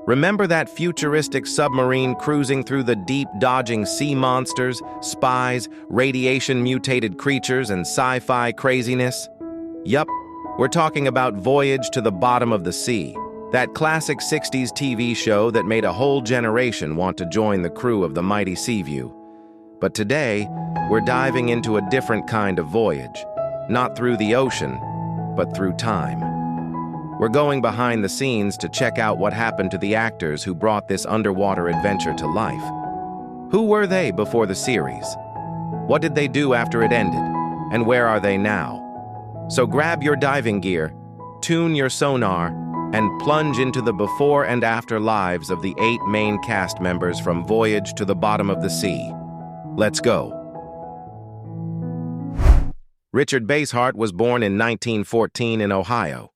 Remember that futuristic submarine cruising through the deep, dodging sea monsters, spies, radiation-mutated creatures, and sci-fi craziness? Yup, we're talking about Voyage to the Bottom of the Sea, that classic 60s TV show that made a whole generation want to join the crew of the mighty Seaview. But today, we're diving into a different kind of voyage, not through the ocean, but through time. We're going behind the scenes to check out what happened to the actors who brought this underwater adventure to life. Who were they before the series? What did they do after it ended? And where are they now? So grab your diving gear, tune your sonar, and plunge into the before and after lives of the 8 main cast members from Voyage to the Bottom of the Sea. Let's go. Richard Basehart was born in 1914 in Ohio.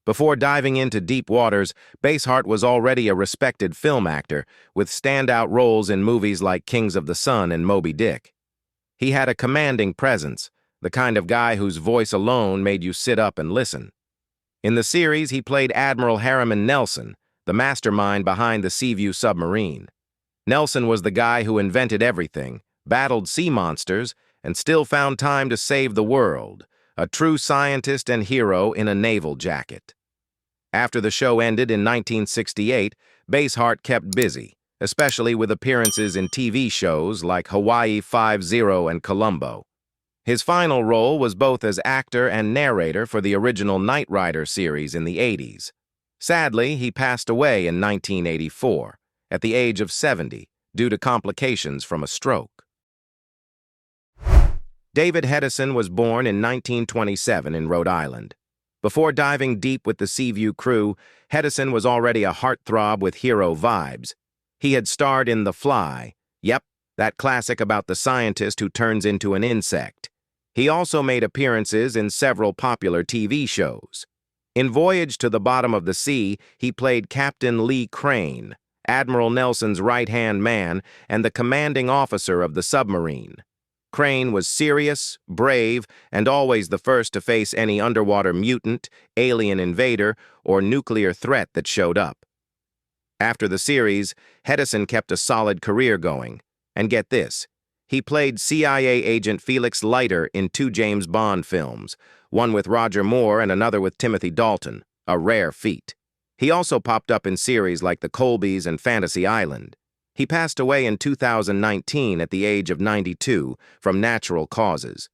Before diving into deep waters, Basehart was already a respected film actor, with standout roles in movies like Kings of the Sun and Moby Dick. He had a commanding presence, the kind of guy whose voice alone made you sit up and listen. In the series, he played Admiral Harriman Nelson, the mastermind behind the Seaview submarine. Nelson was the guy who invented everything, battled sea monsters, and still found time to save the world. A true scientist and hero in a naval jacket. After the show ended in 1968, Basehart kept busy, especially with appearances in TV shows like Hawaii 5-0 and Columbo. His final role was both as actor and narrator for the original Knight Rider series in the 80s. Sadly, he passed away in 1984, at the age of 70, due to complications from a stroke. David Hedison was born in 1927 in Rhode Island. Before diving deep with the Seaview crew, Hedison was already a heartthrob with hero vibes. He had starred in The Fly, yep, that classic about the scientist who turns into an insect. He also made appearances in several popular TV shows. In Voyage to the Bottom of the Sea, he played Captain Lee Crane, Admiral Nelson's right-hand man and the commanding officer of the submarine. Crane was serious, brave, and always the first to face any underwater mutant, alien invader, or nuclear threat that showed up. After the series, Hedison kept a solid career going. And get this, he played CIA agent Felix Leiter in 2 James Bond films, one with Roger Moore and another with Timothy Dalton, a rare feat. He also popped up in series like The Colbys and Fantasy Island. He passed away in 2019 at the age of 92 from natural causes.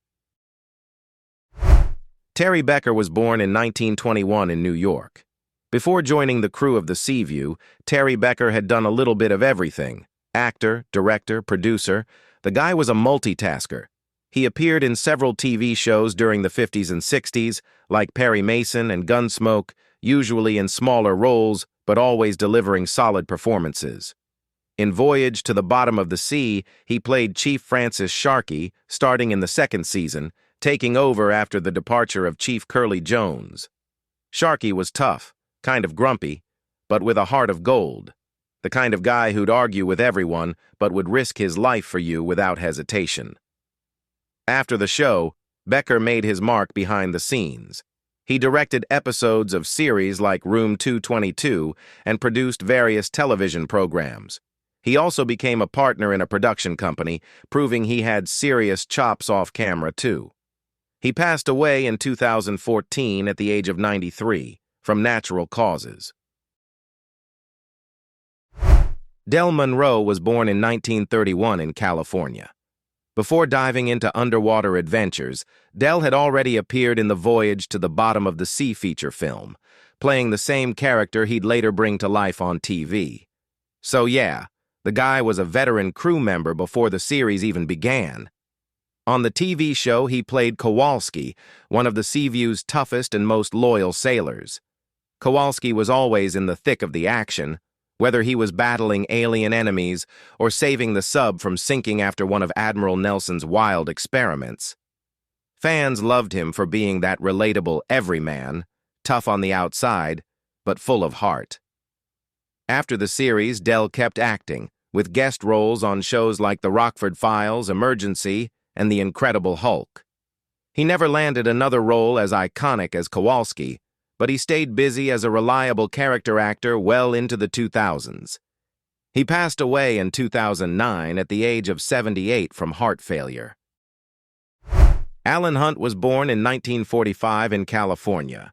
Terry Becker was born in 1921 in New York. Before joining the crew of the Seaview, Terry Becker had done a little bit of everything. Actor, director, producer. The guy was a multitasker. He appeared in several TV shows during the 50s and 60s, like Perry Mason and Gunsmoke, usually in smaller roles, but always delivering solid performances. In Voyage to the Bottom of the Sea, he played Chief Francis Sharkey, starting in the 2nd season, taking over after the departure of Chief Curly Jones. Sharkey was tough, kind of grumpy, but with a heart of gold. The kind of guy who'd argue with everyone, but would risk his life for you without hesitation. After the show, Becker made his mark behind the scenes. He directed episodes of series like Room 222 and produced various television programs. He also became a partner in a production company, proving he had serious chops off camera, too. He passed away in 2014 at the age of 93, from natural causes. Monroe was born in 1931 in California. Before diving into underwater adventures, Dell had already appeared in the Voyage to the Bottom of the Sea feature film, playing the same character he'd later bring to life on TV. So yeah, the guy was a veteran crew member before the series even began. On the TV show, he played Kowalski, one of the Seaview's toughest and most loyal sailors. Kowalski was always in the thick of the action, whether he was battling alien enemies or saving the sub from sinking after one of Admiral Nelson's wild experiments. Fans loved him for being that relatable everyman, tough on the outside, but full of heart. After the series, Dell kept acting, with guest roles on shows like The Rockford Files, Emergency, and The Incredible Hulk. He never landed another role as iconic as Kowalski, but he stayed busy as a reliable character actor well into the 2000s. He passed away in 2009 at the age of 78 from heart failure. Allan Hunt was born in 1945 in California.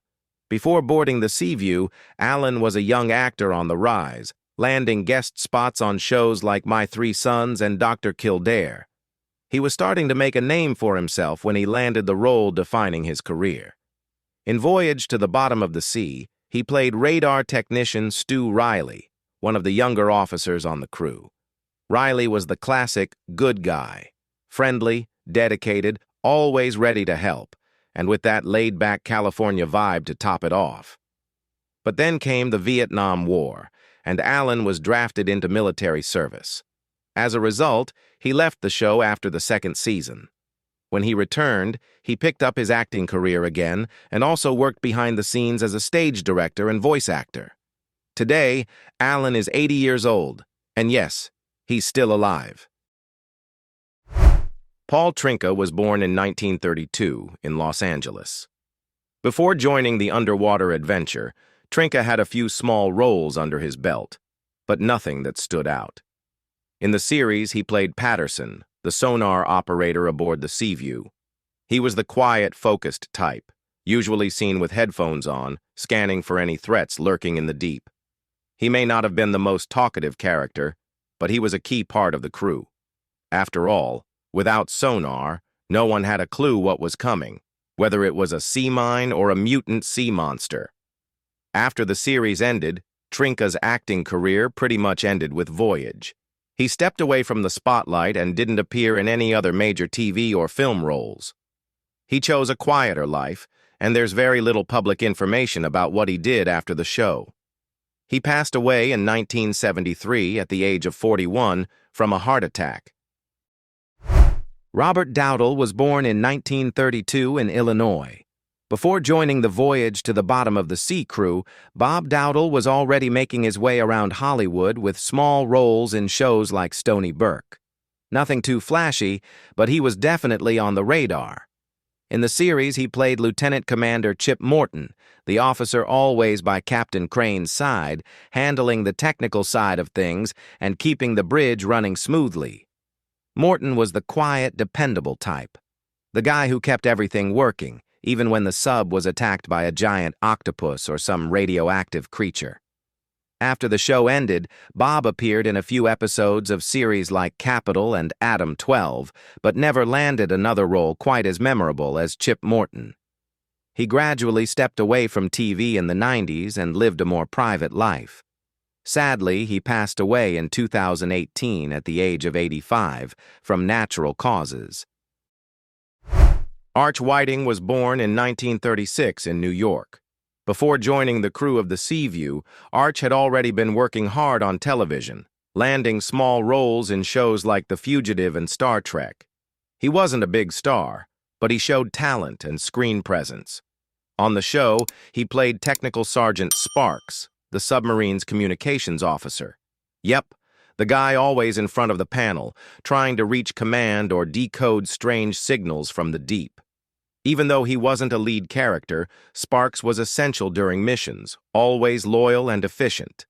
Before boarding the Seaview, Allan was a young actor on the rise, landing guest spots on shows like My Three Sons and Dr. Kildare. He was starting to make a name for himself when he landed the role defining his career. In Voyage to the Bottom of the Sea, he played radar technician Stu Riley, one of the younger officers on the crew. Riley was the classic good guy, friendly, dedicated, always ready to help, and with that laid-back California vibe to top it off. But then came the Vietnam War, and Allan was drafted into military service. As a result, he left the show after the second season. When he returned, he picked up his acting career again and also worked behind the scenes as a stage director and voice actor. Today, Allan is 80 years old, and yes, he's still alive. Paul Trinka was born in 1932 in Los Angeles. Before joining the underwater adventure, Trinka had a few small roles under his belt, but nothing that stood out. In the series, he played Patterson, the sonar operator aboard the Seaview. He was the quiet, focused type, usually seen with headphones on, scanning for any threats lurking in the deep. He may not have been the most talkative character, but he was a key part of the crew. After all, without sonar, no one had a clue what was coming, whether it was a sea mine or a mutant sea monster. After the series ended, Trinka's acting career pretty much ended with Voyage. He stepped away from the spotlight and didn't appear in any other major TV or film roles. He chose a quieter life, and there's very little public information about what he did after the show. He passed away in 1973 at the age of 41 from a heart attack. Robert Dowdell was born in 1932 in Illinois. Before joining the Voyage to the Bottom of the Sea crew, Bob Dowdell was already making his way around Hollywood with small roles in shows like Stony Burke. Nothing too flashy, but he was definitely on the radar. In the series, he played Lieutenant Commander Chip Morton, the officer always by Captain Crane's side, handling the technical side of things and keeping the bridge running smoothly. Morton was the quiet, dependable type, the guy who kept everything working, even when the sub was attacked by a giant octopus or some radioactive creature. After the show ended, Bob appeared in a few episodes of series like Capital and Adam 12, but never landed another role quite as memorable as Chip Morton. He gradually stepped away from TV in the 90s and lived a more private life. Sadly, he passed away in 2018 at the age of 85 from natural causes. Arch Whiting was born in 1936 in New York. Before joining the crew of the Seaview, Arch had already been working hard on television, landing small roles in shows like The Fugitive and Star Trek. He wasn't a big star, but he showed talent and screen presence. On the show, he played Technical Sergeant Sparks, the submarine's communications officer. Yep, the guy always in front of the panel, trying to reach command or decode strange signals from the deep. Even though he wasn't a lead character, Sparks was essential during missions, always loyal and efficient.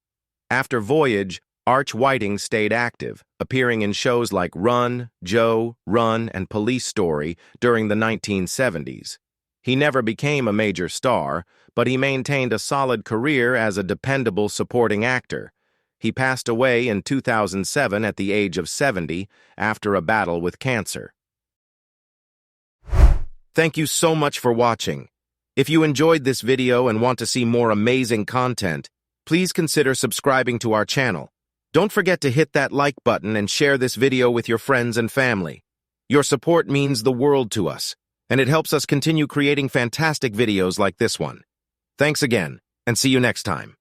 After Voyage, Arch Whiting stayed active, appearing in shows like Run, Joe, Run, and Police Story during the 1970s. He never became a major star, but he maintained a solid career as a dependable supporting actor. He passed away in 2007 at the age of 70 after a battle with cancer. Thank you so much for watching. If you enjoyed this video and want to see more amazing content, please consider subscribing to our channel. Don't forget to hit that like button and share this video with your friends and family. Your support means the world to us, and it helps us continue creating fantastic videos like this one. Thanks again, and see you next time.